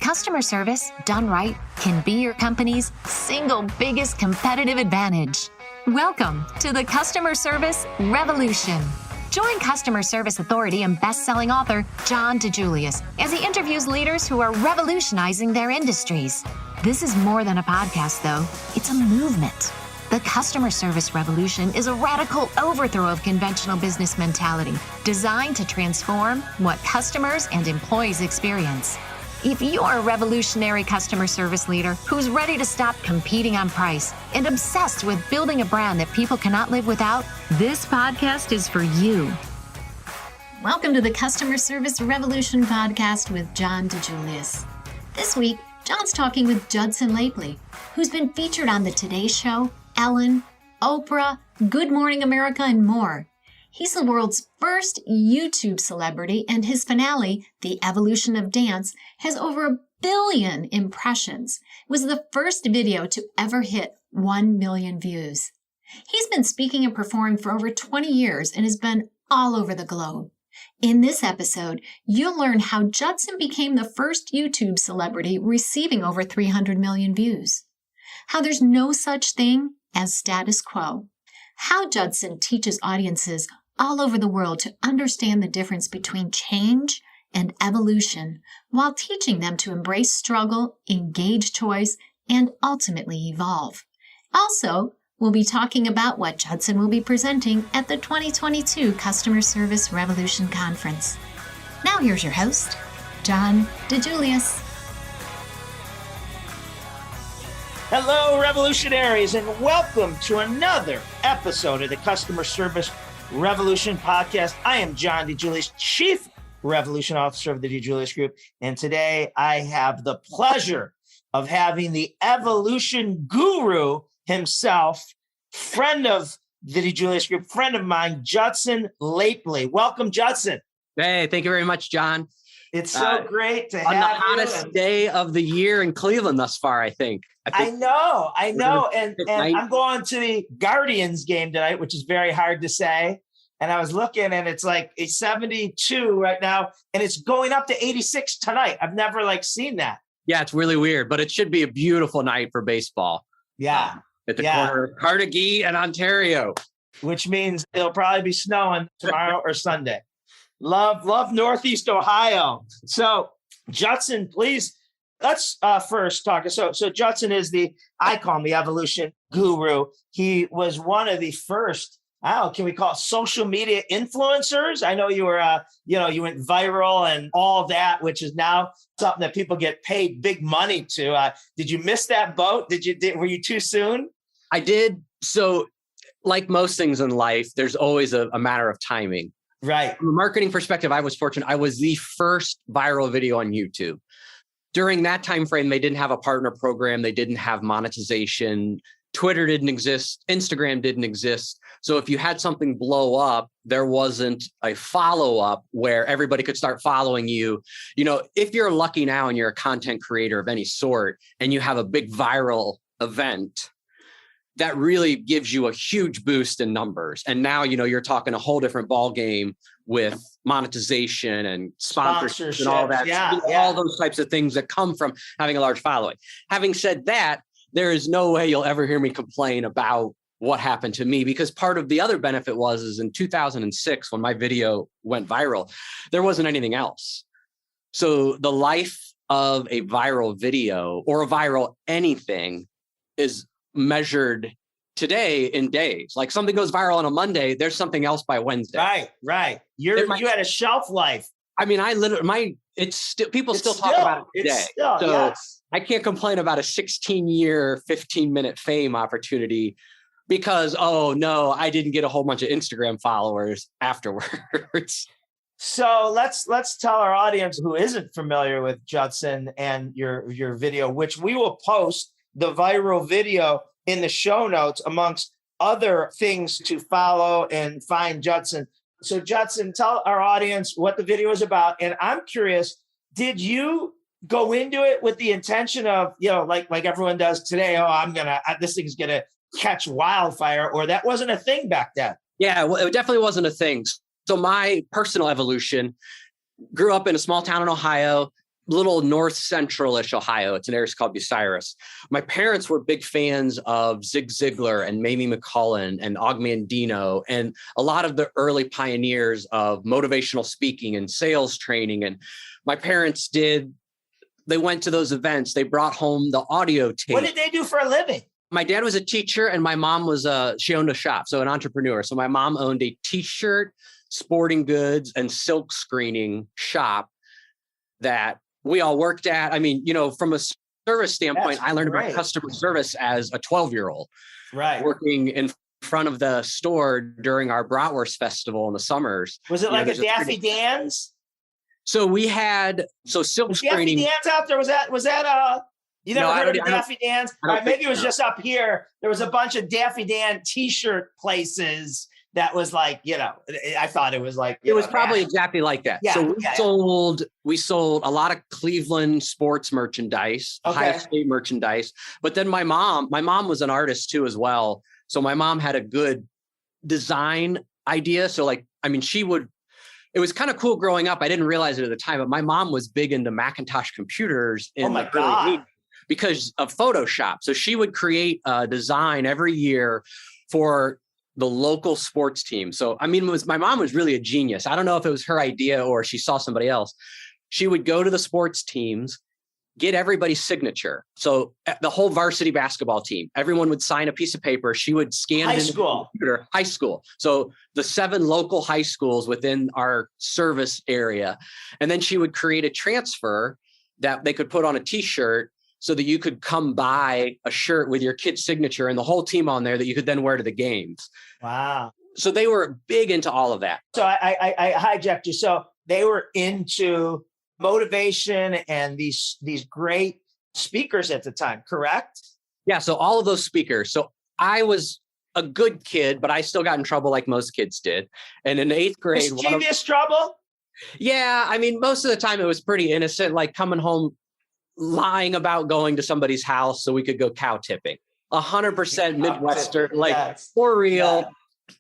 customer service, done right, can be your company's single biggest competitive advantage. Welcome to the Customer Service Revolution. Join customer service authority and best-selling author John DiJulius as he interviews leaders who are revolutionizing their industries. This is more than a podcast, though. It's a movement. The Customer Service Revolution is a radical overthrow of conventional business mentality designed to transform what customers and employees experience. If you're a revolutionary customer service leader who's ready to stop competing on price and obsessed with building a brand that people cannot live without, this podcast is for you. Welcome to the Customer Service Revolution podcast with John DiJulius. This week, John's talking with Judson Laipply, who's been featured on the Today Show, Ellen, Oprah, Good Morning America, and more. He's the world's first YouTube celebrity, and his finale, The Evolution of Dance, has over 1 billion impressions. It was the first video to ever hit 1 million views. He's been speaking and performing for over 20 years and has been all over the globe. In this episode, you'll learn how Judson became the first YouTube celebrity receiving over 300 million views, how there's no such thing as status quo, how Judson teaches audiences all over the world to understand the difference between change and evolution while teaching them to embrace struggle, engage choice, and ultimately evolve. Also, we'll be talking about what Judson will be presenting at the 2022 Customer Service Revolution Conference. Now here's your host, John DiJulius. Hello, revolutionaries, and welcome to another episode of the Customer Service Revolution podcast. I am John DiJulius, Chief Revolution Officer of the DiJulius Group, and today I have the pleasure of having the evolution guru himself, friend of the DiJulius Group, friend of mine, Judson Laipply. Welcome, Judson. Hey, thank you very much, John. It's so great to have you. On the hottest day of the year in Cleveland thus far, I think. I know. And I'm going to the Guardians game tonight, which is very hard to say. And I was looking and it's like a 72 right now, and it's going up to 86 tonight. I've never seen that. Yeah, it's really weird, but it should be a beautiful night for baseball. Yeah. At the corner of Carnegie and Ontario. Which means it'll probably be snowing tomorrow or Sunday. Love Northeast Ohio. So Judson, please, let's first talk. So Judson is I call him the evolution guru. He was one of the first, can we call it social media influencers? I know you were, you went viral and all that, which is now something that people get paid big money to. Did you miss that boat? Were you too soon? I did. So like most things in life, there's always a matter of timing. Right. From a marketing perspective, I was fortunate. I was the first viral video on YouTube. During that time frame, they didn't have a partner program. They didn't have monetization. Twitter didn't exist. Instagram didn't exist. So if you had something blow up, there wasn't a follow-up where everybody could start following you. If you're lucky now and you're a content creator of any sort and you have a big viral event, that really gives you a huge boost in numbers. And now, you're talking a whole different ball game with monetization and sponsorships and all that. Yeah. All those types of things that come from having a large following. Having said that, there is no way you'll ever hear me complain about what happened to me, because part of the other benefit is in 2006, when my video went viral, there wasn't anything else. So the life of a viral video or a viral anything is measured today in days. Like something goes viral on a Monday, there's something else by Wednesday. Right. You had a shelf life. I mean, people still talk about it today. Yes. I can't complain about a 16-year, 15-minute fame opportunity because, oh no, I didn't get a whole bunch of Instagram followers afterwards. So let's tell our audience who isn't familiar with Judson and your video, which we will post the viral video in the show notes amongst other things to follow and find Judson. So Judson, tell our audience what the video is about. And I'm curious, did you go into it with the intention of, like everyone does today, this thing's going to catch wildfire, or that wasn't a thing back then? Yeah, well, it definitely wasn't a thing. So my personal evolution, grew up in a small town in Ohio, little north central-ish Ohio. It's an area called Bucyrus. My parents were big fans of Zig Ziglar and Mamie McCullen and Og Mandino and a lot of the early pioneers of motivational speaking and sales training. And my parents they went to those events. They brought home the audio tape. What did they do for a living? My dad was a teacher and my mom she owned a shop, so an entrepreneur. So my mom owned a t-shirt, sporting goods, and silk screening shop that we all worked at. I mean, from a service standpoint, I learned about customer service as a 12-year-old, right? Working in front of the store during our bratwurst festival in the summers. Was it like a Daffy Dan's? So we had silk screening. Daffy Dan's out there? Was that you never heard of Daffy Dan's? Maybe it was just up here. There was a bunch of Daffy Dan t-shirt places. That was like, I thought it was like, it was probably exactly like that. Yeah, so we sold a lot of Cleveland sports merchandise, Ohio State merchandise. But then my mom was an artist too, as well. So my mom had a good design idea. So it was kind of cool growing up. I didn't realize it at the time, but my mom was big into Macintosh computers in the early 80s because of Photoshop. So she would create a design every year for the local sports team. So, my mom was really a genius. I don't know if it was her idea or she saw somebody else. She would go to the sports teams, get everybody's signature. So the whole varsity basketball team, everyone would sign a piece of paper. She would scan it into the computer. High school. So the 7 local high schools within our service area. And then she would create a transfer that they could put on a t-shirt so that you could come buy a shirt with your kid's signature and the whole team on there that you could then wear to the games. Wow. So they were big into all of that. So I hijacked you. So they were into motivation and these great speakers at the time, correct? Yeah. So all of those speakers. So I was a good kid, but I still got in trouble like most kids did. And in 8th grade. Mischievous trouble? Yeah. Most of the time it was pretty innocent, like coming home lying about going to somebody's house so we could go cow tipping. 100% Midwestern, for real,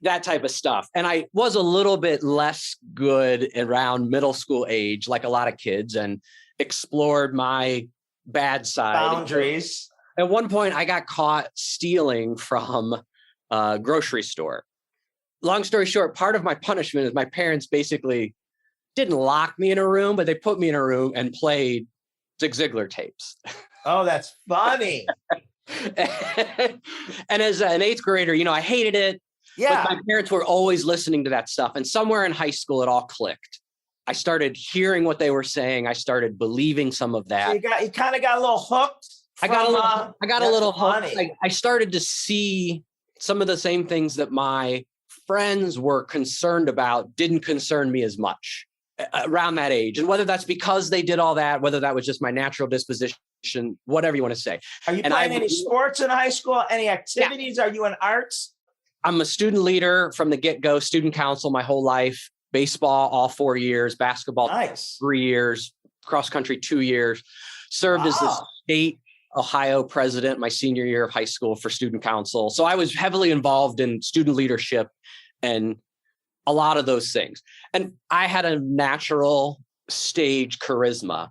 that type of stuff. And I was a little bit less good around middle school age, like a lot of kids, and explored my bad side. Boundaries. At one point, I got caught stealing from a grocery store. Long story short, part of my punishment is my parents basically didn't lock me in a room, but they put me in a room and played Zig Ziglar tapes. Oh, that's funny. And as an 8th grader, I hated it. Yeah. But my parents were always listening to that stuff. And somewhere in high school, it all clicked. I started hearing what they were saying. I started believing some of that. So you kind of got a little hooked. I got a little hooked. I started to see some of the same things that my friends were concerned about didn't concern me as much around that age. And whether that's because they did all that, whether that was just my natural disposition, whatever you want to say. Are you playing any sports in high school? Any activities? Yeah. Are you in arts? I'm a student leader from the get-go, student council my whole life, baseball all 4 years, basketball 3 years, cross country 2 years, served as the state Ohio president my senior year of high school for student council. So I was heavily involved in student leadership and a lot of those things. And I had a natural stage charisma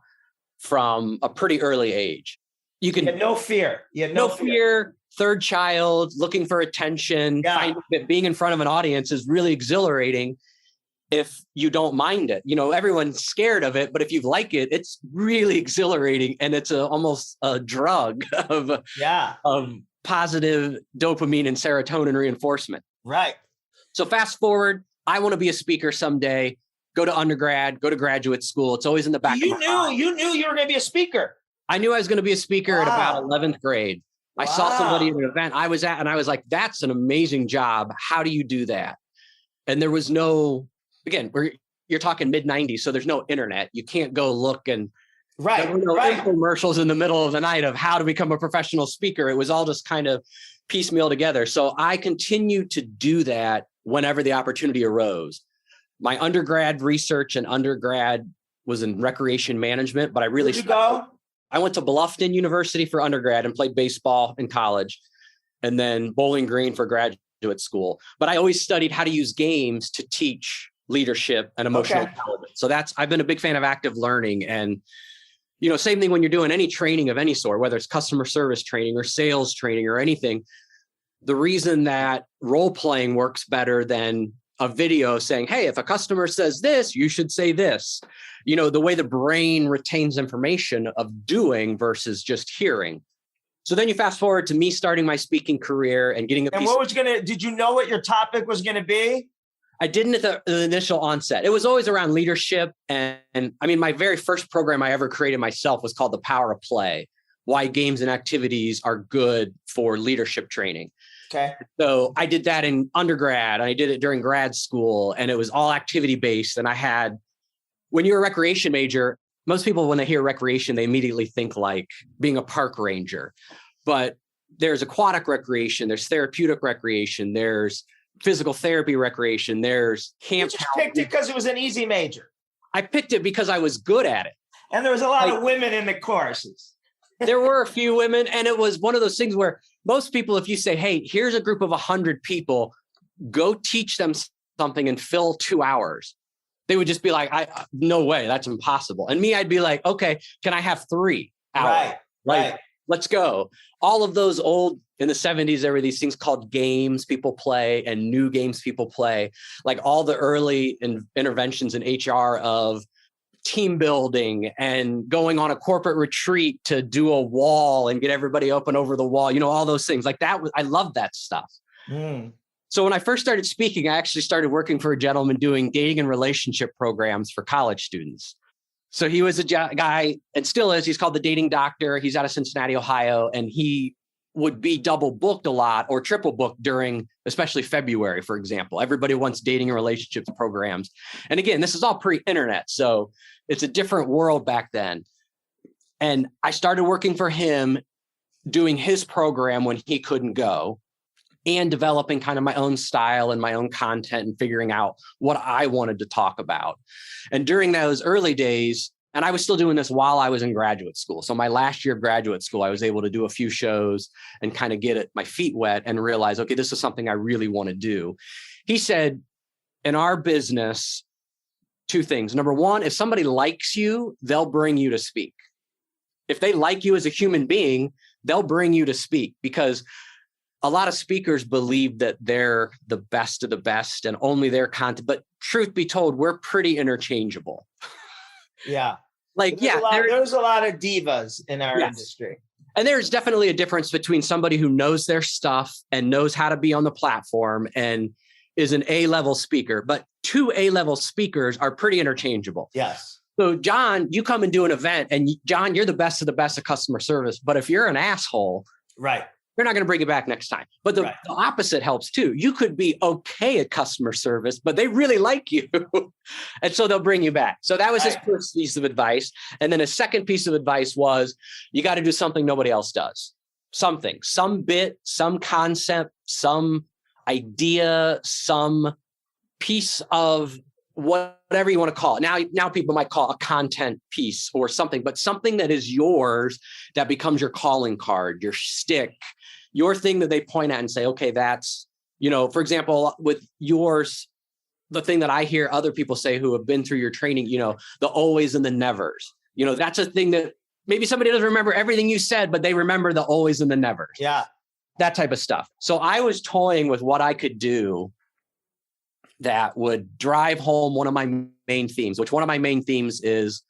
from a pretty early age. You had no fear. You had no fear. Third child, looking for attention, finding that being in front of an audience is really exhilarating if you don't mind it. Everyone's scared of it, but if you like it, it's really exhilarating. And it's almost a drug of positive dopamine and serotonin reinforcement. Right. So fast forward, I want to be a speaker someday, go to undergrad, go to graduate school. It's always in the back of my mind. You knew you were going to be a speaker. I knew I was going to be a speaker at about 11th grade. I saw somebody at an event I was at and I was like, that's an amazing job. How do you do that? And there was you're talking mid 90s. So there's no internet. You can't go look and there were no infomercials in the middle of the night of how to become a professional speaker. It was all just kind of piecemeal together. So I continued to do that whenever the opportunity arose. My undergrad research and undergrad was in recreation management, but I really I went to Bluffton University for undergrad and played baseball in college, and then Bowling Green for graduate school. But I always studied how to use games to teach leadership and emotional intelligence. So I've been a big fan of active learning, and Same thing when you're doing any training of any sort, whether it's customer service training or sales training or anything. The reason that role playing works better than a video saying, hey, if a customer says this, you should say this. The way the brain retains information of doing versus just hearing. So then you fast forward to me starting my speaking career and getting did you know what your topic was going to be? I didn't at the initial onset. It was always around leadership. And I mean, my very first program I ever created myself was called The Power of Play, Why Games and Activities Are Good for Leadership Training. Okay. So I did that in undergrad. I did it during grad school, and it was all activity based. And when you're a recreation major, most people, when they hear recreation, they immediately think like being a park ranger. But there's aquatic recreation, there's therapeutic recreation, there's physical therapy recreation, there's camp. You just picked it because it was an easy major. I picked it because I was good at it. And there was a lot of women in the courses. There were a few women, and it was one of those things where most people, if you say, hey, here's a group of 100 people, go teach them something and fill 2 hours, they would just be like, no way, that's impossible. And me, I'd be like, okay, can I have 3 hours? Right. Let's go. All of those old, in the 70s, there were these things called games people play and new games people play, like all the early interventions in HR of team building and going on a corporate retreat to do a wall and get everybody open over the wall, all those things like that. I love that stuff. So when I first started speaking, I actually started working for a gentleman doing dating and relationship programs for college students. So he was a guy, and still is, he's called the Dating Doctor. He's out of Cincinnati, Ohio, and he would be double booked a lot or triple booked during, especially February, for example. Everybody wants dating and relationships programs. And again, this is all pre-internet, so it's a different world back then. And I started working for him, doing his program when he couldn't go, and developing kind of my own style and my own content and figuring out what I wanted to talk about. And during those early days, and I was still doing this while I was in graduate school. So my last year of graduate school, I was able to do a few shows and kind of get my feet wet and realize, okay, this is something I really want to do. He said, in our business, 2 things. Number one, if somebody likes you, they'll bring you to speak. If they like you as a human being, they'll bring you to speak, because a lot of speakers believe that they're the best of the best and only their content. But truth be told, we're pretty interchangeable. Yeah. There's a lot of divas in our industry. And there's definitely a difference between somebody who knows their stuff and knows how to be on the platform and is an A-level speaker. But 2 A-level speakers are pretty interchangeable. Yes. So John, you come and do an event, and John, you're the best of the best at customer service. But if you're an asshole, right, they're not going to bring you back next time. But the opposite helps too. You could be okay at customer service, but they really like you. And so they'll bring you back. So that was his first piece of advice. And then his second piece of advice was, you got to do something nobody else does. Something, some bit, some concept, some idea, some piece of whatever you want to call it. Now people might call a content piece or something, but something that is yours that becomes your calling card, your stick, your thing that they point at and say, okay, that's, for example, with yours, the thing that I hear other people say who have been through your training, the always and the nevers, that's a thing that maybe somebody doesn't remember everything you said, but they remember the always and the nevers. Yeah. That type of stuff. So I was toying with what I could do that would drive home one of my main themes, which one of my main themes is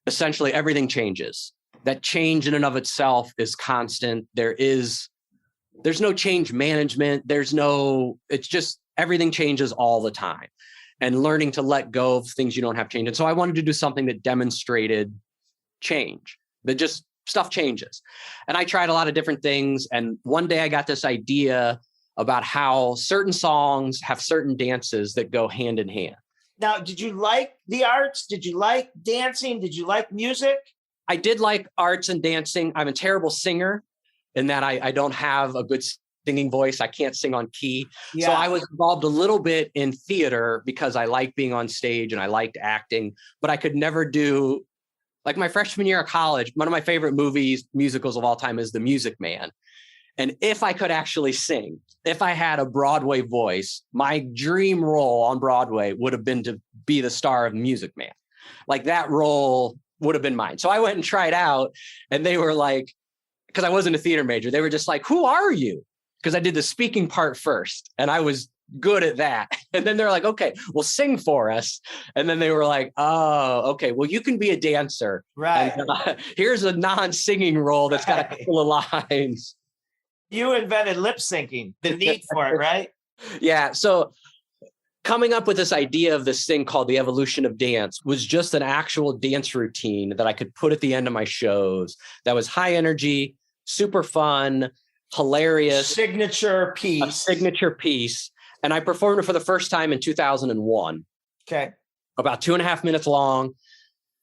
essentially everything changes. That change in and of itself is constant. There's no change management. It's just everything changes all the time, and learning to let go of things you don't have change. And so I wanted to do something that demonstrated change, that just stuff changes. And I tried a lot of different things. And one day I got this idea about how certain songs have certain dances that go hand in hand. Now, did you like the arts? Did you like dancing? Did you like music? I did like arts and dancing. I'm a terrible singer in that I don't have a good singing voice. I can't sing on key. Yeah. So I was involved a little bit in theater because I like being on stage and I liked acting, but I could never do, like my freshman year of college, one of my favorite musicals of all time is The Music Man. And if I could actually sing, if I had a Broadway voice, my dream role on Broadway would have been to be the star of Music Man. Like that role would have been mine. So I went and tried out, and they were like, because I wasn't a theater major, they were just like, who are you? Because I did the speaking part first, and I was good at that. And then they're like, okay, well, sing for us. And then they were like, oh, okay, well, you can be a dancer. Right. And, here's a non-singing role that's got a couple of lines. You invented lip syncing, the need for it, right? Yeah. So coming up with this idea of this thing called the evolution of dance was just an actual dance routine that I could put at the end of my shows that was high energy, super fun, hilarious. Signature piece. A signature piece. And I performed it for the first time in 2001. Okay. About 2.5 minutes long.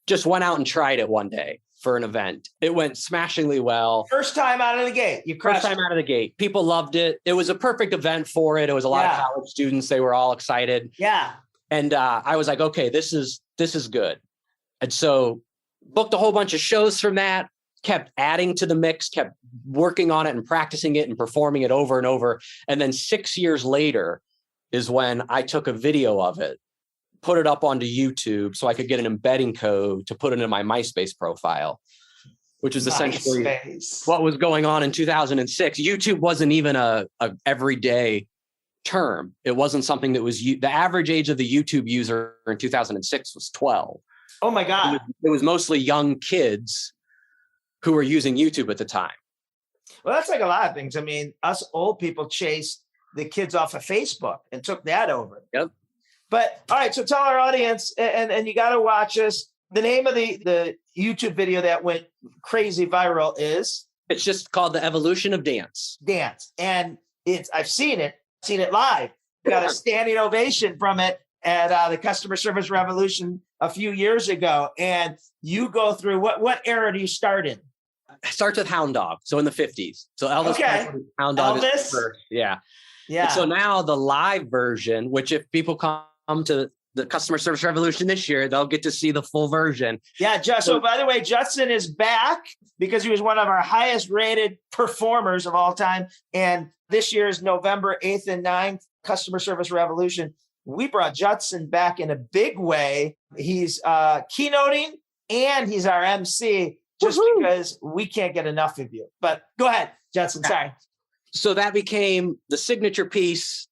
Just went out and tried it one day for an event. It went smashingly well. First time out of the gate. You crushed First time out of the gate. People loved it. It was a perfect event for it. It was a lot of college students. They were all excited. Yeah. And I was like, okay, this is good. And so booked a whole bunch of shows from that, kept adding to the mix, kept working on it and practicing it and performing it over and over. And then 6 years later is when I took a video of it, put it up onto YouTube so I could get an embedding code to put it in my MySpace profile, which is essentially what was going on in 2006. YouTube wasn't even a everyday term. It wasn't something that was, the average age of the YouTube user in 2006 was 12. Oh my God. It was mostly young kids who were using YouTube at the time. Well, that's like a lot of things. I mean, us old people chased the kids off of Facebook and took that over. Yep. But all right, so tell our audience, and you got to watch this. The name of the YouTube video that went crazy viral is? It's just called The Evolution of Dance. Dance. And I've seen it live. Got a standing ovation from it at the Customer Service Revolution a few years ago. And you go through, what era do you start in? It starts with Hound Dog, so in the 50s. So Elvis, Hound Dog Elvis? is first. Yeah. Yeah. And so now the live version, which if people come to the Customer Service Revolution this year, they'll get to see the full version. Yeah, so by the way, Judson is back because he was one of our highest rated performers of all time. And this year's November 8th and 9th Customer Service Revolution, we brought Judson back in a big way. He's keynoting and he's our MC just because we can't get enough of you. But go ahead, Judson, sorry. So that became the signature piece,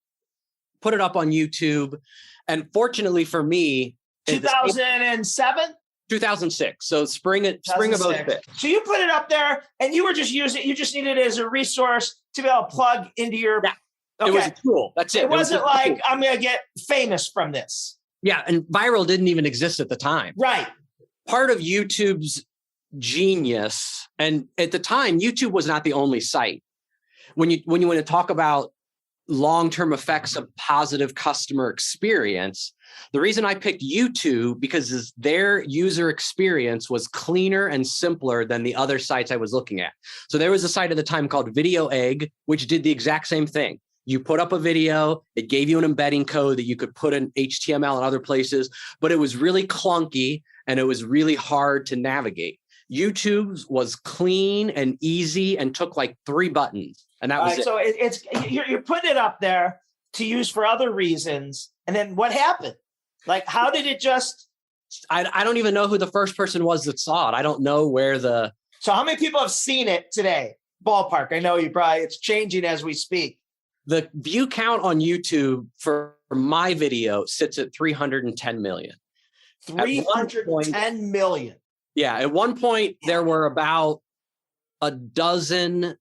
put it up on YouTube. And fortunitely for me, 2007? 2006. So spring of 06. So you put it up there and you were just using it. You just needed it as a resource to be able to plug into your... Yeah. Okay. It was a tool. That's it. It wasn't like, I'm going to get famous from this. Yeah. And viral didn't even exist at the time. Right. Part of YouTube's genius, and at the time, YouTube was not the only site. When you want to talk about long-term effects of positive customer experience, the reason I picked YouTube because their user experience was cleaner and simpler than the other sites I was looking at. So there was a site at the time called Video Egg, which did the exact same thing. You put up a video, it gave you an embedding code that you could put in HTML and other places, but it was really clunky and it was really hard to navigate. YouTube's was clean and easy and took like 3 buttons. And that was it. So you're putting it up there to use for other reasons. And then what happened? Like, how did it just... I don't even know who the first person was that saw it. I don't know where the... So how many people have seen it today? Ballpark. I know it's changing as we speak. The view count on YouTube for my video sits at 310 million. 310 million. Yeah. At one point, there were about a dozen.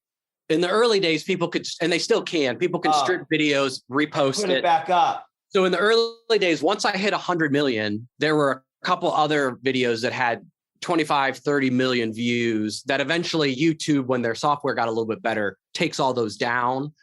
In the early days, people could, and they still can, people can strip videos, repost Put it back up. So in the early days, once I hit 100 million, there were a couple other videos that had 25, 30 million views that eventually YouTube, when their software got a little bit better, takes all those down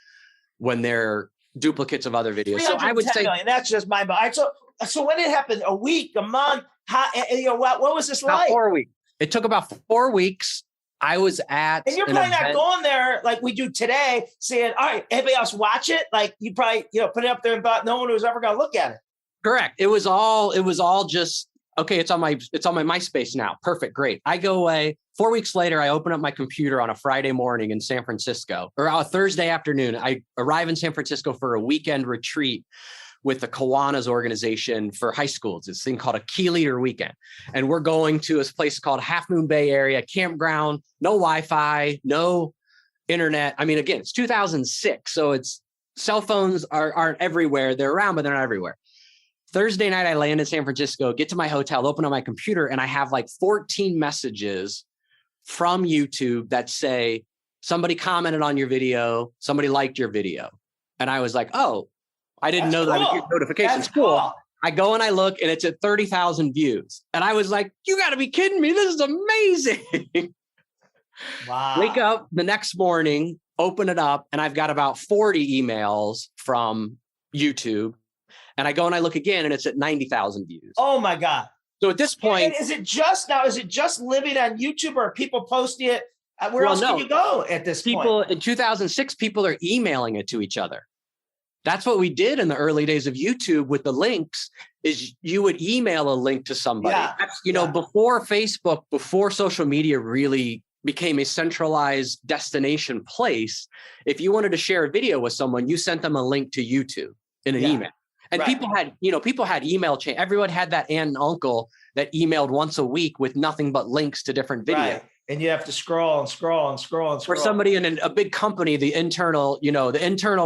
when they're duplicates of other videos. So I would say million, that's just my mind. So when it happened, a week, a month, what was this like? 4 weeks. It took about 4 weeks. I was at, and you're probably not going there like we do today, saying, "All right, everybody else watch it." Like you probably, put it up there and thought no one was ever going to look at it. Correct. It was all just okay. It's on my MySpace now. Perfect. Great. I go away. 4 weeks later, I open up my computer on a Friday morning in San Francisco, or a Thursday afternoon. I arrive in San Francisco for a weekend retreat with the Kiwanis organization for high schools. This thing called a Key Leader Weekend. And we're going to this place called Half Moon Bay Area, campground, no Wi-Fi, no internet. I mean, again, it's 2006. So it's cell phones aren't everywhere. They're around, but they're not everywhere. Thursday night, I land in San Francisco, get to my hotel, open up my computer, and I have like 14 messages from YouTube that say, somebody commented on your video, somebody liked your video. And I was like, oh, I didn't know that was notifications. Cool. I go and I look and it's at 30,000 views. And I was like, you got to be kidding me. This is amazing. Wow. Wake up the next morning, open it up, and I've got about 40 emails from YouTube. And I go and I look again and it's at 90,000 views. Oh my God. So at this point, and is it just living on YouTube, or are people posting it? Where else can you go at this point? In 2006, people are emailing it to each other. That's what we did in the early days of YouTube with the links, is you would email a link to somebody. Yeah. Before Facebook, before social media really became a centralized destination place, if you wanted to share a video with someone, you sent them a link to YouTube in an email. And people had email chain. Everyone had that aunt and uncle that emailed once a week with nothing but links to different videos. Right. And you have to scroll and scroll and scroll and scroll. Or somebody in a big company, the internal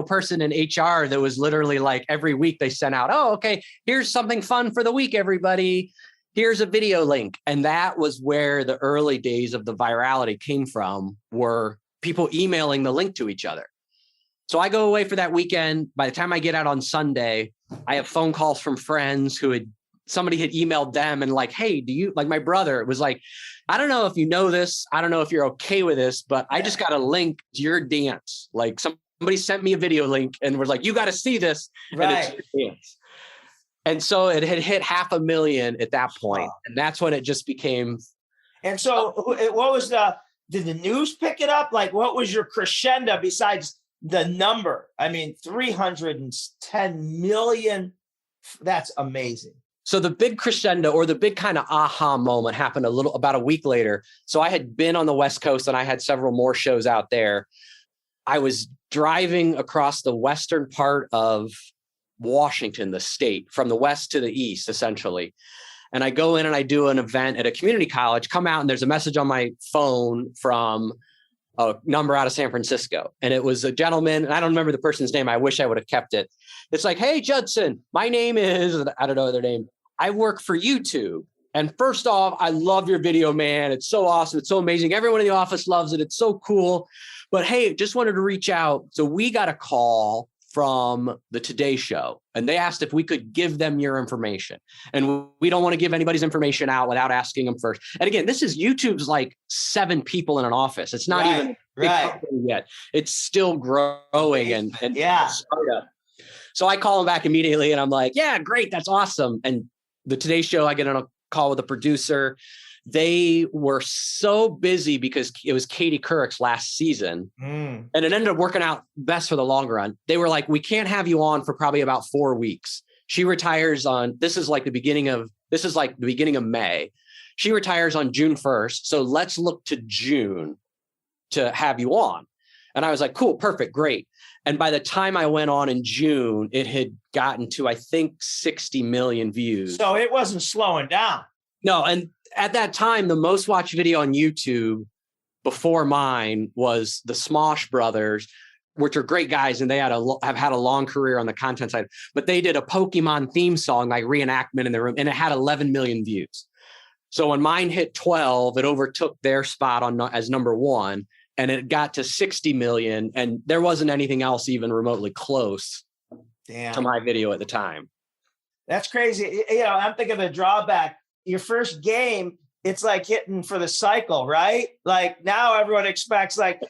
person in HR that was literally like every week they sent out, oh, okay, here's something fun for the week, everybody. Here's a video link. And that was where the early days of the virality came from, were people emailing the link to each other. So I go away for that weekend. By the time I get out on Sunday, I have phone calls from friends somebody had emailed them and like, hey, do you, like my brother was like, I don't know if you know this, I don't know if you're okay with this, but I just got a link to your dance. Like somebody sent me a video link and was like, you got to see this. Right. And it's your dance. And so it had hit 500,000 at that point. Wow. And that's when it just became. And so what was did the news pick it up? Like, what was your crescendo besides the number? I mean, 310 million. That's amazing. So the big crescendo, or the big kind of aha moment, happened about a week later. So I had been on the West Coast and I had several more shows out there. I was driving across the western part of Washington, the state, from the west to the east, essentially. And I go in and I do an event at a community college, come out, and there's a message on my phone from a number out of San Francisco. And it was a gentleman, and I don't remember the person's name. I wish I would have kept it. It's like, hey, Judson, my name is, I don't know their name. I work for YouTube. And first off, I love your video, man. It's so awesome. It's so amazing. Everyone in the office loves it. It's so cool. But hey, just wanted to reach out. So we got a call from the Today Show, and they asked if we could give them your information. And we don't want to give anybody's information out without asking them first. And again, this is YouTube's like 7 people in an office. It's not even a big company yet. It's still growing and startup. So I call them back immediately and I'm like, yeah, great. That's awesome. And the Today Show, I get on a call with the producer. They were so busy because it was Katie Couric's last season. And it ended up working out best for the long run. They were like, we can't have you on for probably about 4 weeks. She retires this is like the beginning of May. She retires on June 1st. So let's look to June to have you on. And I was like, cool, perfect, great. And by the time I went on in June, it had gotten to, I think, 60 million views. So it wasn't slowing down. No. And at that time, the most watched video on YouTube before mine was the Smosh Brothers, which are great guys. And they have had a long career on the content side, but they did a Pokemon theme song, like reenactment in the room, and it had 11 million views. So when mine hit 12, it overtook their spot as number 1. And it got to 60 million, and there wasn't anything else even remotely close to my video at the time. That's crazy. I'm thinking of the drawback. Your first game, it's like hitting for the cycle, right? Like now everyone expects, like,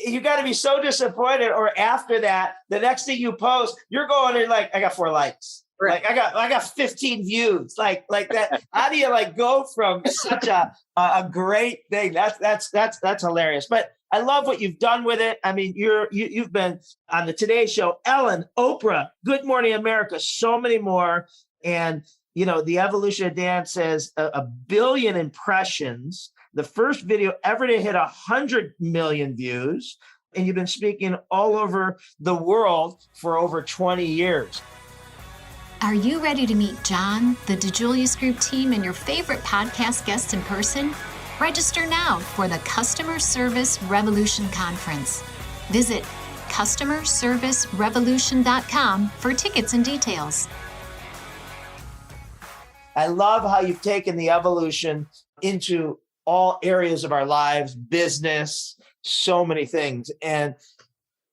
you got to be so disappointed. Or after that, the next thing you post, you're going to like, I got 4 likes. Right. Like I got 15 views, like that. How do you like go from such a great thing? That's hilarious. But I love what you've done with it. I mean, you've been on the Today Show, Ellen, Oprah, Good Morning America, so many more. And the evolution of dance says a billion impressions. The first video ever to hit 100 million views. And you've been speaking all over the world for over 20 years. Are you ready to meet John, the DiJulius Group team, and your favorite podcast guests in person? Register now for the Customer Service Revolution Conference. Visit customerservicerevolution.com for tickets and details. I love how you've taken the evolution into all areas of our lives, business, so many things. And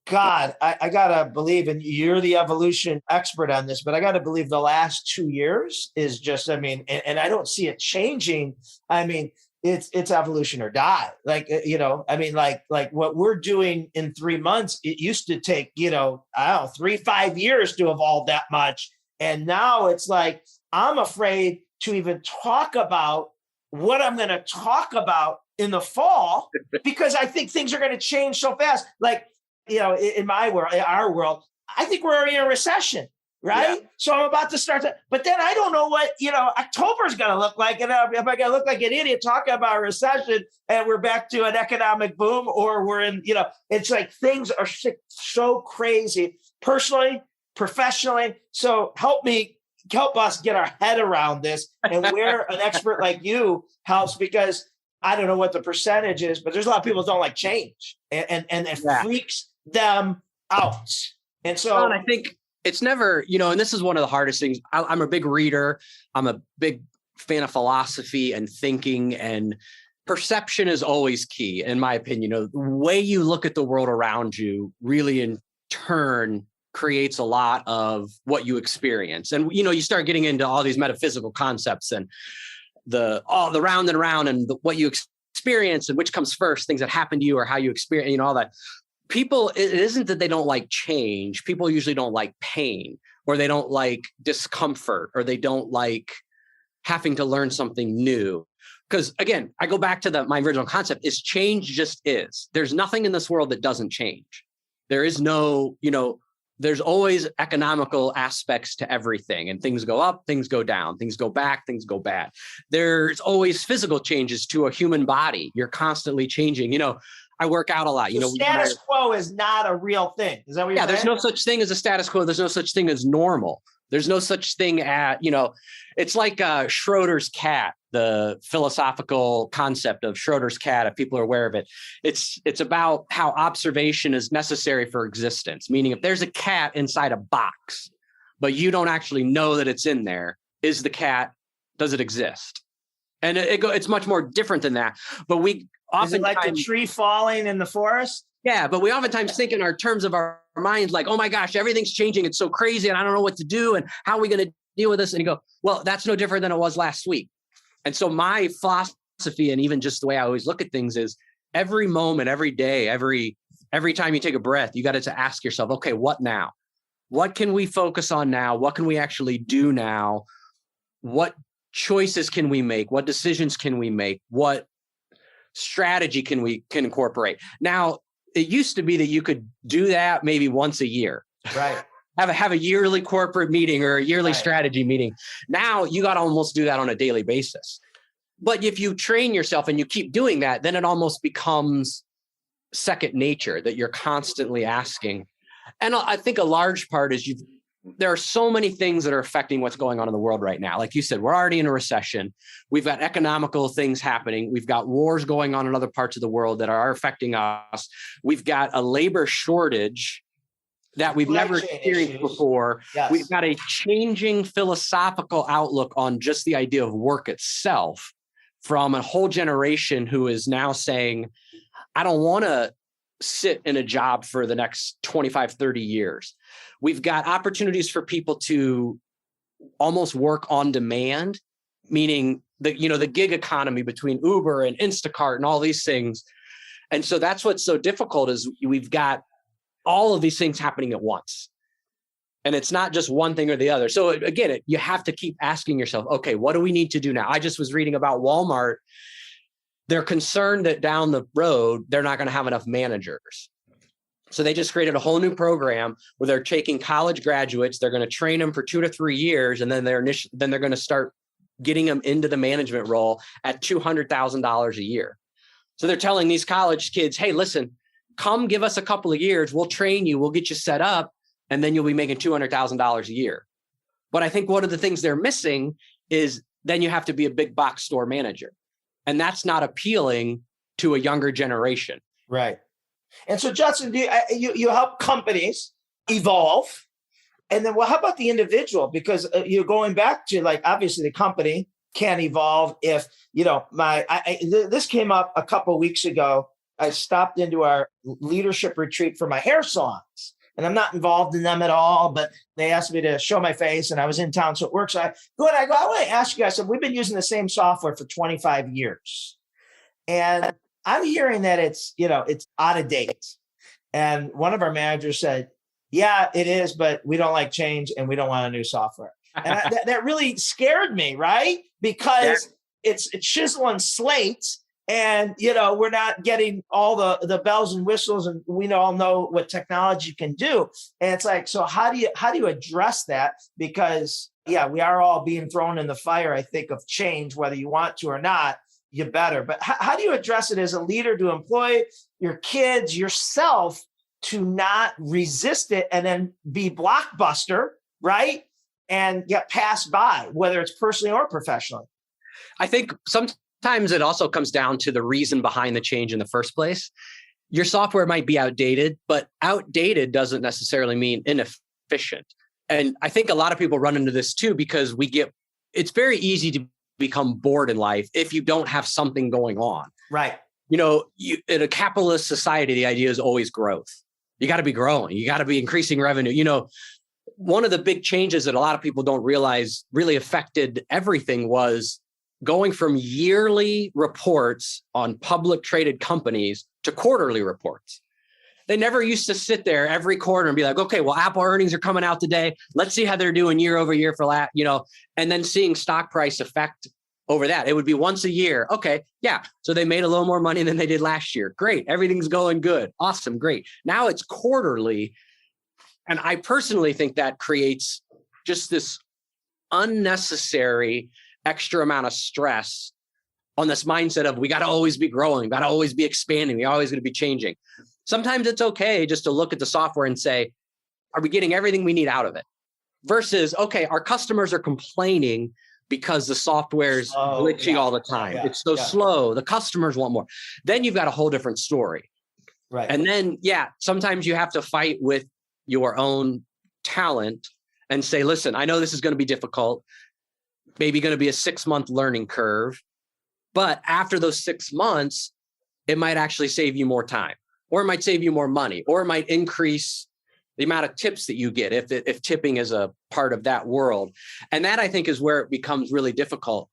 God, I got to believe, and you're the evolution expert on this, but I got to believe the last 2 years is just, I mean, and I don't see it changing. I mean, it's evolution or die. Like, I mean, like what we're doing in 3 months, it used to take, I don't know, 3-5 years to evolve that much. And now it's like, I'm afraid to even talk about what I'm going to talk about in the fall, because I think things are going to change so fast. Like, in my world, in our world, I think we're already in a recession, right? Yeah. So I'm about to start to, but then I don't know what, October is going to look like. And if I going to look like an idiot talking about a recession and we're back to an economic boom, or we're in, it's like things are so crazy personally, professionally. So help us get our head around this, and where an expert like you helps, because I don't know what the percentage is, but there's a lot of people who don't like change, and it freaks them out. And so, well, and I think it's never, and this is one of the hardest things. I'm a big reader. I'm a big fan of philosophy and thinking, and perception is always key, in my opinion. The way you look at the world around you really in turn creates a lot of what you experience. And, you start getting into all these metaphysical concepts and the round and round, and what you experience and which comes first, things that happen to you or how you experience, all that. People, it isn't that they don't like change. People usually don't like pain, or they don't like discomfort, or they don't like having to learn something new. Because again, I go back to my original concept is change just is. There's nothing in this world that doesn't change. There is no, there's always economical aspects to everything, and things go up, things go down, things go back, things go bad. There's always physical changes to a human body. You're constantly changing. I work out a lot. Status quo is not a real thing. Is that what you're saying? There's no such thing as a status quo. There's no such thing as normal. There's no such thing as, it's like Schroeder's cat, the philosophical concept of Schroeder's cat, if people are aware of it. It's about how observation is necessary for existence, meaning if there's a cat inside a box, but you don't actually know that it's in there, does it exist? And it's much more different than that. But we often, is it like the tree falling in the forest? Yeah, but we oftentimes think in our terms of our minds, like, oh my gosh, everything's changing. It's so crazy, and I don't know what to do, and how are we going to deal with this? And you go, well, that's no different than it was last week. And so my philosophy, and even just the way I always look at things, is every moment, every day, every time you take a breath, you got to ask yourself, okay, what now? What can we focus on now? What can we actually do now? What choices can we make? What decisions can we make? What strategy can incorporate? Now, it used to be that you could do that maybe once a year. Right. Have a yearly corporate meeting or a yearly strategy meeting. Now you got to almost do that on a daily basis. But if you train yourself and you keep doing that, then it almost becomes second nature, that you're constantly asking. And I think a large part is there are so many things that are affecting what's going on in the world right now. Like you said, we're already in a recession. We've got economical things happening. We've got wars going on in other parts of the world that are affecting us. We've got a labor shortage that we've never experienced before. Yes. We've got a changing philosophical outlook on just the idea of work itself, from a whole generation who is now saying, I don't want to sit in a job for the next 25, 30 years. We've got opportunities for people to almost work on demand, meaning the gig economy between Uber and Instacart and all these things. And so that's what's so difficult, is we've got all of these things happening at once. And it's not just one thing or the other. So again, you have to keep asking yourself, okay, what do we need to do now? I just was reading about Walmart. They're concerned that down the road, they're not going to have enough managers. So they just created a whole new program where they're taking college graduates. They're going to train them for 2 to 3 years. And then they're going to start getting them into the management role at $200,000 a year. So they're telling these college kids, hey, listen, come give us a couple of years. We'll train you. We'll get you set up. And then you'll be making $200,000 a year. But I think one of the things they're missing is then you have to be a big box store manager. And that's not appealing to a younger generation. Right. And so, Judson, you help companies evolve. And then, well, how about the individual? Because you're going back to, like, obviously the company can't evolve if, this came up a couple of weeks ago. I stopped into our leadership retreat for my hair salons, and I'm not involved in them at all, but they asked me to show my face and I was in town. So it works. I want to ask you guys, we've been using the same software for 25 years. And I'm hearing that it's out of date. And one of our managers said, yeah, it is, but we don't like change and we don't want a new software. And that really scared me, right? Because it's chisel and slate. And, we're not getting all the bells and whistles, and we all know what technology can do. And it's like, so how do you address that? Because, we are all being thrown in the fire, I think, of change, whether you want to or not, you better. But how do you address it as a leader to employ your kids, yourself, to not resist it and then be blockbuster, right? And get passed by, whether it's personally or professionally? I think sometimes it also comes down to the reason behind the change in the first place. Your software might be outdated, but outdated doesn't necessarily mean inefficient. And I think a lot of people run into this too, because it's very easy to become bored in life if you don't have something going on. Right. In a capitalist society, the idea is always growth. You got to be growing. You got to be increasing revenue. One of the big changes that a lot of people don't realize really affected everything was going from yearly reports on public traded companies to quarterly reports. They never used to sit there every quarter and be like, okay, well, Apple earnings are coming out today. Let's see how they're doing year over year for that, and then seeing stock price effect over that. It would be once a year. Okay. Yeah. So they made a little more money than they did last year. Great. Everything's going good. Awesome. Great. Now it's quarterly. And I personally think that creates just this unnecessary extra amount of stress on this mindset of we got to always be growing, got to always be expanding, we're always going to be changing. Sometimes it's okay just to look at the software and say, are we getting everything we need out of it? Versus, okay, our customers are complaining because the software is glitchy all the time. It's so slow. The customers want more. Then you've got a whole different story. Right. And then, sometimes you have to fight with your own talent and say, listen, I know this is going to be difficult, maybe going to be a 6-month learning curve, but after those 6 months, it might actually save you more time, or it might save you more money, or it might increase the amount of tips that you get if tipping is a part of that world. And that, I think, is where it becomes really difficult.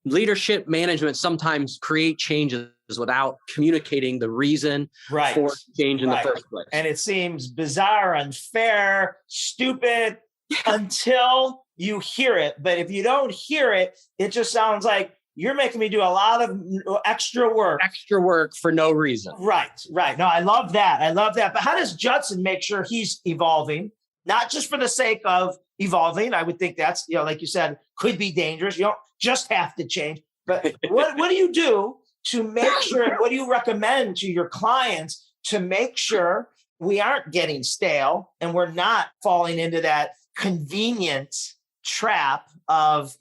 Leadership management sometimes create changes without communicating the reason for change in the first place. And it seems bizarre, unfair, stupid until you hear it. But if you don't hear it, it just sounds like you're making me do a lot of extra work. Extra work for no reason. Right. No, I love that. But how does Judson make sure he's evolving? Not just for the sake of evolving. I would think that's, like you said, could be dangerous. You don't just have to change. But what do you do to make sure, what do you recommend to your clients to make sure we aren't getting stale and we're not falling into that convenient trap of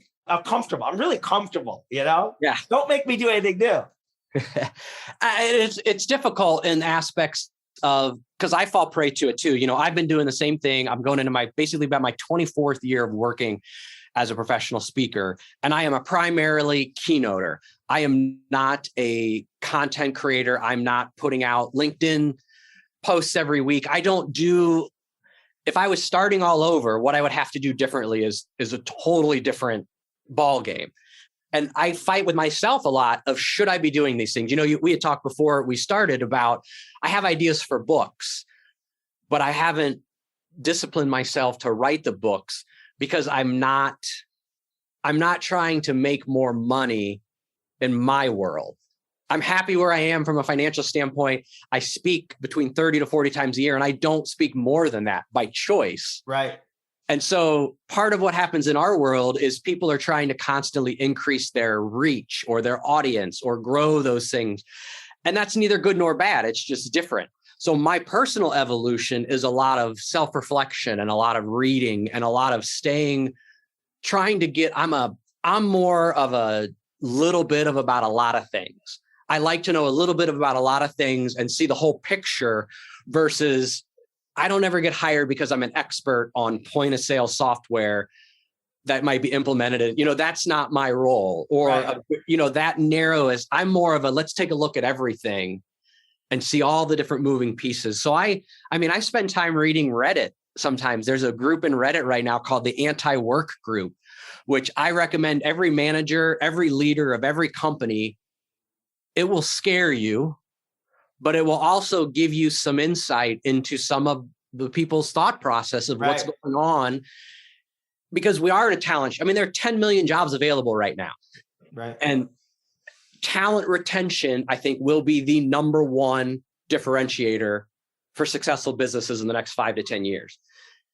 comfortable? I'm really comfortable, Yeah. Don't make me do anything new. It's difficult in aspects of, because I fall prey to it too. I've been doing the same thing. I'm going into basically about my 24th year of working as a professional speaker, and I am a primarily keynoter. I am not a content creator. I'm not putting out LinkedIn posts every week. If I was starting all over, what I would have to do differently is a totally different ball game. And I fight with myself a lot of, should I be doing these things? We had talked before we started about, I have ideas for books, but I haven't disciplined myself to write the books because I'm not trying to make more money in my world. I'm happy where I am from a financial standpoint. I speak between 30 to 40 times a year, and I don't speak more than that by choice. Right. And so part of what happens in our world is people are trying to constantly increase their reach or their audience or grow those things. And that's neither good nor bad. It's just different. So my personal evolution is a lot of self-reflection and a lot of reading and a lot of staying trying to get, I'm more of a little bit of about a lot of things. I like to know a little bit about a lot of things and see the whole picture versus I don't ever get hired because I'm an expert on point of sale software that might be implemented. That's not my role, or, Right. That narrow is, I'm more of a, let's take a look at everything and see all the different moving pieces. So I spend time reading Reddit. Sometimes there's a group in Reddit right now called the Anti-Work Group, which I recommend every manager, every leader of every company. It will scare you, but it will also give you some insight into some of the people's thought process of what's going on, because we are in a talent. There are 10 million jobs available right now. Right. And talent retention, I think, will be the number one differentiator for successful businesses in the next 5 to 10 years.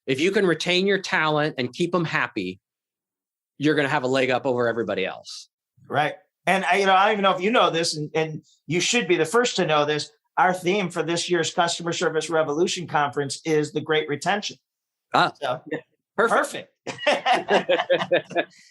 If you can retain your talent and keep them happy, you're going to have a leg up over everybody else. Right. And I don't even know if you know this, and you should be the first to know this. Our theme for this year's Customer Service Revolution Conference is the Great Retention. So, yeah, perfect.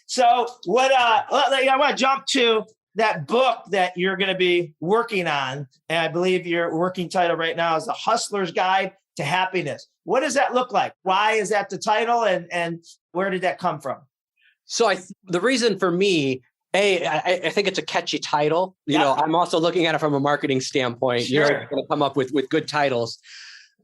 So what, I want to jump to that book that you're going to be working on. And I believe your working title right now is The Hustler's Guide to Happiness. What does that look like? Why is that the title? And where did that come from? So the reason for me, I think it's a catchy title. I'm also looking at it from a marketing standpoint. Sure. You're going to come up with good titles.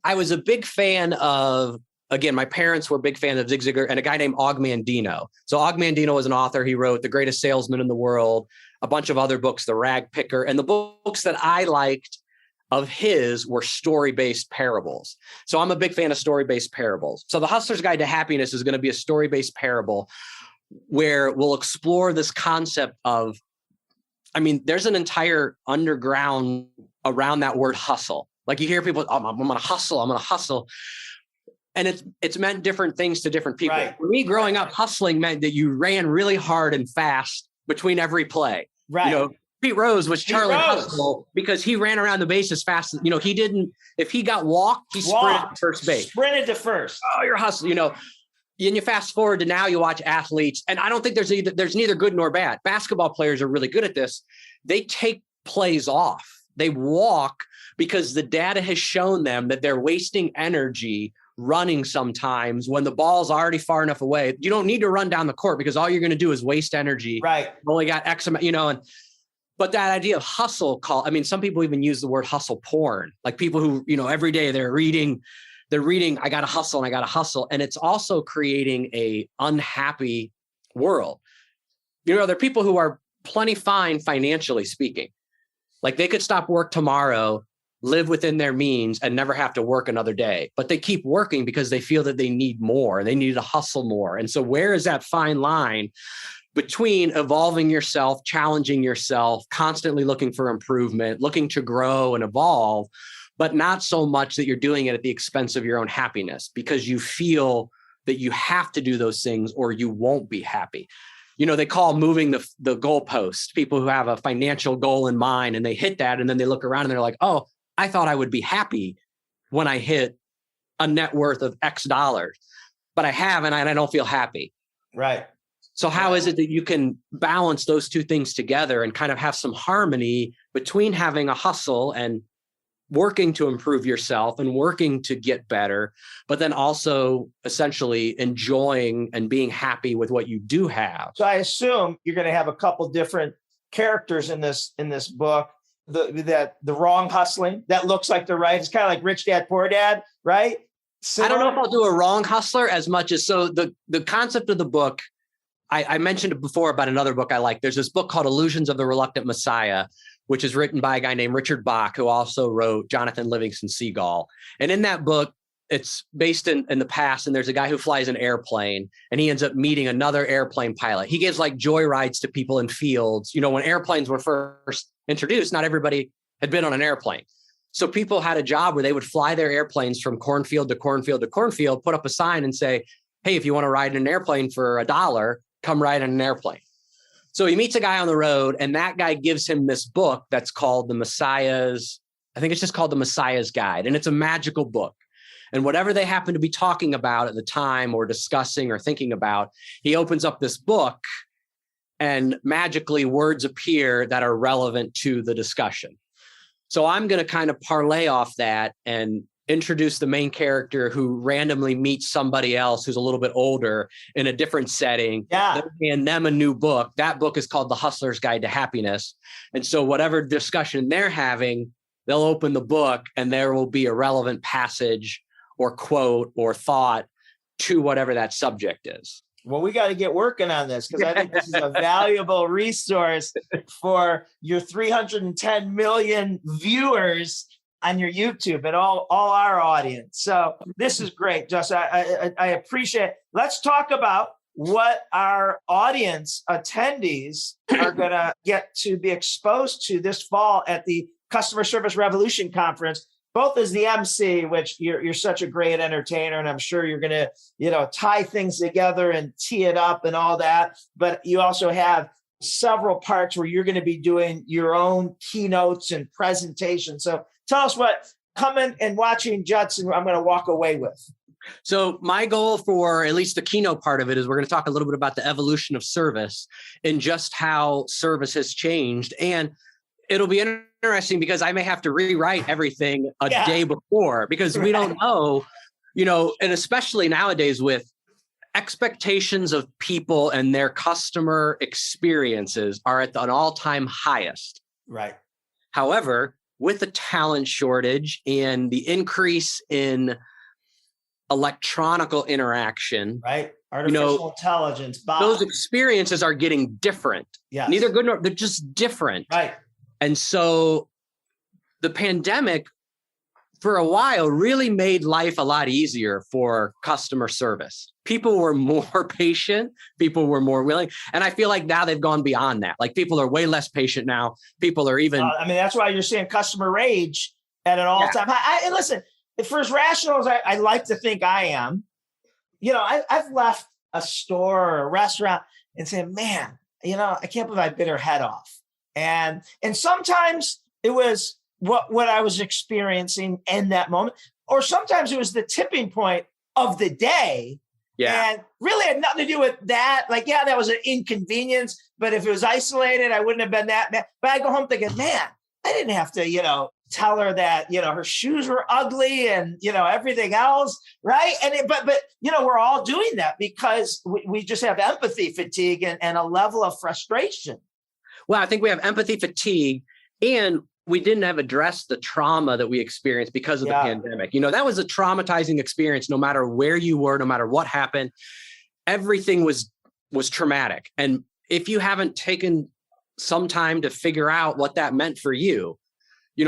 I was a big fan of, again, my parents were big fans of Zig Ziglar and a guy named Og Mandino. So Og Mandino was an author. He wrote The Greatest Salesman in the World, a bunch of other books, The Rag Picker. And the books that I liked of his were story-based parables. So I'm a big fan of story-based parables. So The Hustler's Guide to Happiness is going to be a story-based parable where we'll explore this concept of, there's an entire underground around that word hustle. Like you hear people, I'm going to hustle. And it's meant different things to different people. Right. For me, growing up, hustling meant that you ran really hard and fast between every play. Right. Pete Rose was Charlie Hustle because he ran around the base as fast as, he didn't, if he got walked, he sprinted to first base. Sprinted to first. Oh, you're hustling, And you fast forward to now, you watch athletes, and I don't think there's neither good nor bad. Basketball players are really good at this. They take plays off. They walk because the data has shown them that they're wasting energy running sometimes when the ball's already far enough away. You don't need to run down the court because all you're going to do is waste energy. Right. You only got X amount, but that idea of hustle some people even use the word hustle porn, like people who, every day they're reading, I got to hustle and I got to hustle. And it's also creating a unhappy world. There are people who are plenty fine financially speaking. Like they could stop work tomorrow, live within their means and never have to work another day, but they keep working because they feel that they need more. They need to hustle more. And so where is that fine line between evolving yourself, challenging yourself, constantly looking for improvement, looking to grow and evolve, but not so much that you're doing it at the expense of your own happiness because you feel that you have to do those things or you won't be happy. They call moving the goalpost, people who have a financial goal in mind and they hit that and then they look around and they're like, oh, I thought I would be happy when I hit a net worth of X dollars, but I haven't and I don't feel happy. Right. So how is it that you can balance those two things together and kind of have some harmony between having a hustle and working to improve yourself and working to get better, but then also essentially enjoying and being happy with what you do have? So I assume you're going to have a couple different characters in this book. The wrong hustling that looks like the right. It's kind of like Rich Dad, Poor Dad, right? I don't know if I'll do a wrong hustler as much as the concept of the book. I mentioned it before about another book I like. There's this book called Illusions of the Reluctant Messiah, which is written by a guy named Richard Bach, who also wrote Jonathan Livingston Seagull. And in that book, it's based in the past, and there's a guy who flies an airplane, and he ends up meeting another airplane pilot. He gives like joy rides to people in fields. When airplanes were first introduced, not everybody had been on an airplane. So people had a job where they would fly their airplanes from cornfield to cornfield to cornfield, put up a sign and say, hey, if you want to ride in an airplane for $1, come ride in an airplane. So he meets a guy on the road, and that guy gives him this book that's called I think it's just called The Messiah's Guide. And it's a magical book. And whatever they happen to be talking about at the time or discussing or thinking about, he opens up this book and magically words appear that are relevant to the discussion. So I'm going to kind of parlay off that and introduce the main character who randomly meets somebody else who's a little bit older in a different setting. Yeah. And them a new book. That book is called The Hustler's Guide to Happiness. And so whatever discussion they're having, they'll open the book and there will be a relevant passage or quote or thought to whatever that subject is. Well, we got to get working on this because I think this is a valuable resource for your 310 million viewers on your YouTube and all our audience. So this is great, Justin. I appreciate it. Let's talk about what our audience attendees are going to get to be exposed to this fall at the Customer Service Revolution Conference, both as the MC, which you're such a great entertainer, and I'm sure you're going to, tie things together and tee it up and all that. But you also have several parts where you're going to be doing your own keynotes and presentations. So tell us what coming and watching Judson, I'm going to walk away with. So my goal for at least the keynote part of it is we're going to talk a little bit about the evolution of service and just how service has changed. And it'll be interesting because I may have to rewrite everything a day before because we don't know, and especially nowadays with expectations of people and their customer experiences are at an all-time highest. Right. However, with the talent shortage and the increase in electronical interaction, right? Artificial intelligence, bots. Those experiences are getting different. Yeah. Neither good nor they're just different. Right. And so the pandemic for a while really made life a lot easier for customer service. People were more patient. People were more willing. And I feel like now they've gone beyond that. Like people are way less patient now. People are even. That's why you're seeing customer rage at an all-time high. And listen, for as rational as I like to think I am, I've left a store or a restaurant and said, man, I can't believe I bit her head off. And sometimes it was what I was experiencing in that moment, or sometimes it was the tipping point of the day. Yeah. And really had nothing to do with that. Like, that was an inconvenience, but if it was isolated, I wouldn't have been that mad. But I go home thinking, man, I didn't have to, tell her that, her shoes were ugly and, everything else. Right. And but we're all doing that because we just have empathy fatigue and a level of frustration. Well, I think we have empathy fatigue and we didn't have addressed the trauma that we experienced because of the pandemic. That was a traumatizing experience, no matter where you were, no matter what happened, everything was traumatic. And if you haven't taken some time to figure out what that meant for you,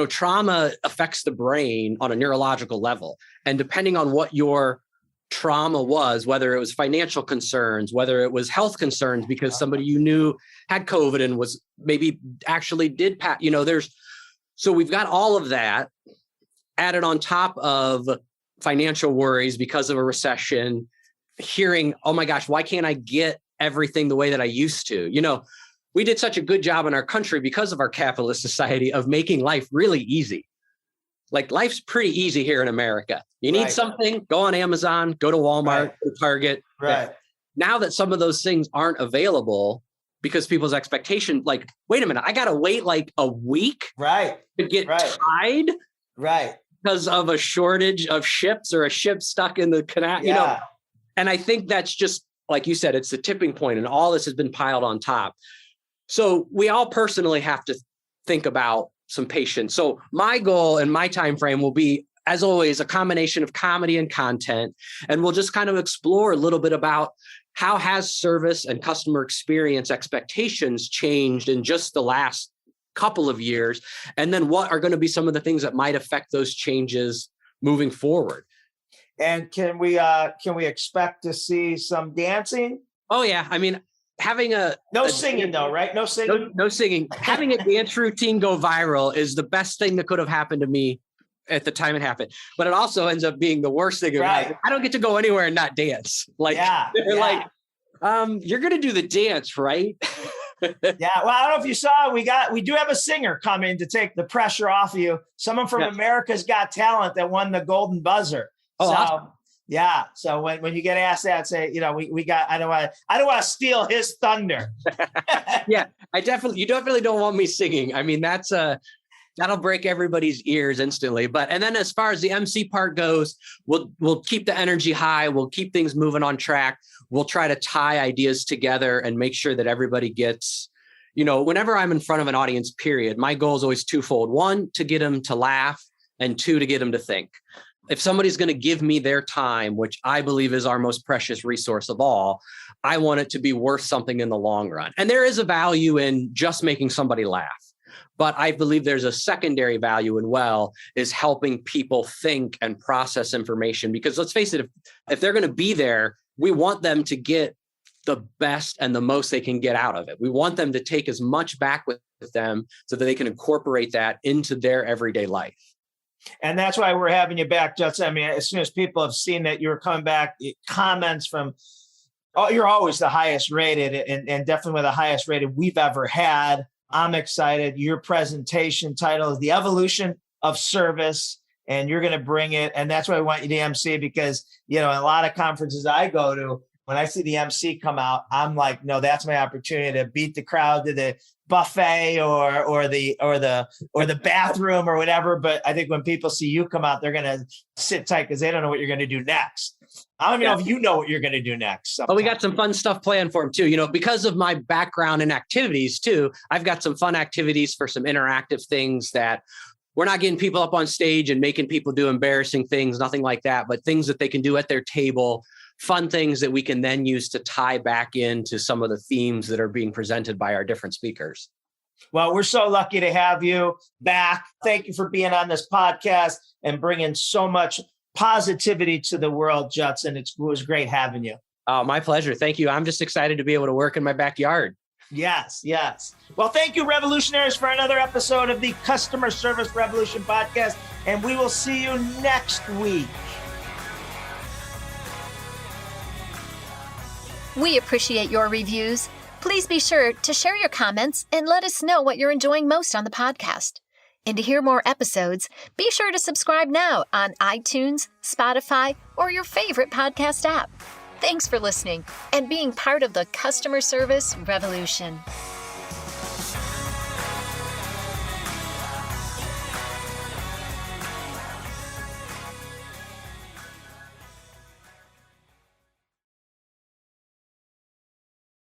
trauma affects the brain on a neurological level. And depending on what your trauma was, whether it was financial concerns, whether it was health concerns because somebody you knew had COVID and was maybe actually did so we've got all of that added on top of financial worries because of a recession, hearing, oh my gosh, why can't I get everything the way that I used to? We did such a good job in our country because of our capitalist society of making life really easy. Like life's pretty easy here in America. You need something, go on Amazon, go to Walmart, go to Target. Right. Now that some of those things aren't available because people's expectation, like, wait a minute, I got to wait like a week to get tied because of a shortage of ships or a ship stuck in the canal, And I think that's just, like you said, it's the tipping point and all this has been piled on top. So we all personally have to think about some patience. So my goal and my time frame will be, as always, a combination of comedy and content. And we'll just kind of explore a little bit about how has service and customer experience expectations changed in just the last couple of years? And then what are going to be some of the things that might affect those changes moving forward? And can we expect to see some dancing? Oh, yeah. I mean, having singing though, right? No singing. No singing. Having a dance routine go viral is the best thing that could have happened to me at the time it happened. But it also ends up being the worst thing. I don't get to go anywhere and not dance. Like, they're like, you're going to do the dance, right? Well, I don't know if you saw, we do have a singer coming to take the pressure off of you. Someone from America's Got Talent that won the Golden Buzzer. Oh, so awesome. yeah. So when you get asked that, say, we got, I don't want to steal his thunder. Yeah, you definitely don't want me singing. I mean, that'll break everybody's ears instantly. And then as far as the MC part goes, we'll keep the energy high. We'll keep things moving on track. We'll try to tie ideas together and make sure that everybody gets, whenever I'm in front of an audience, period, my goal is always twofold. One, to get them to laugh, and two, to get them to think. If somebody's going to give me their time, which I believe is our most precious resource of all, I want it to be worth something in the long run. And there is a value in just making somebody laugh. But I believe there's a secondary value is helping people think and process information. Because let's face it, if they're going to be there, we want them to get the best and the most they can get out of it. We want them to take as much back with them so that they can incorporate that into their everyday life. And that's why we're having you back, Judson. I mean, as soon as people have seen that you're coming back, comments from, you're always the highest rated and definitely one of the highest rated we've ever had. I'm excited. Your presentation title is The Evolution of Service, and you're going to bring it. And that's why I want you to MC, because, a lot of conferences I go to, when I see the MC come out, I'm like, no, that's my opportunity to beat the crowd to the buffet or the bathroom or whatever. But I think when people see you come out, they're going to sit tight because they don't know what you're going to do next. I don't even know if you know what you're going to do next. Sometime. Well, we got some fun stuff planned for him too. Because of my background in activities too, I've got some fun activities for some interactive things that we're not getting people up on stage and making people do embarrassing things, nothing like that, but things that they can do at their table, fun things that we can then use to tie back into some of the themes that are being presented by our different speakers. Well, we're so lucky to have you back. Thank you for being on this podcast and bringing so much positivity to the world, Judson. It was great having you. Oh, my pleasure. Thank you. I'm just excited to be able to work in my backyard. Yes. Well, thank you, Revolutionaries, for another episode of the Customer Service Revolution podcast, and we will see you next week. We appreciate your reviews. Please be sure to share your comments and let us know what you're enjoying most on the podcast. And to hear more episodes, be sure to subscribe now on iTunes, Spotify, or your favorite podcast app. Thanks for listening and being part of the Customer Service Revolution.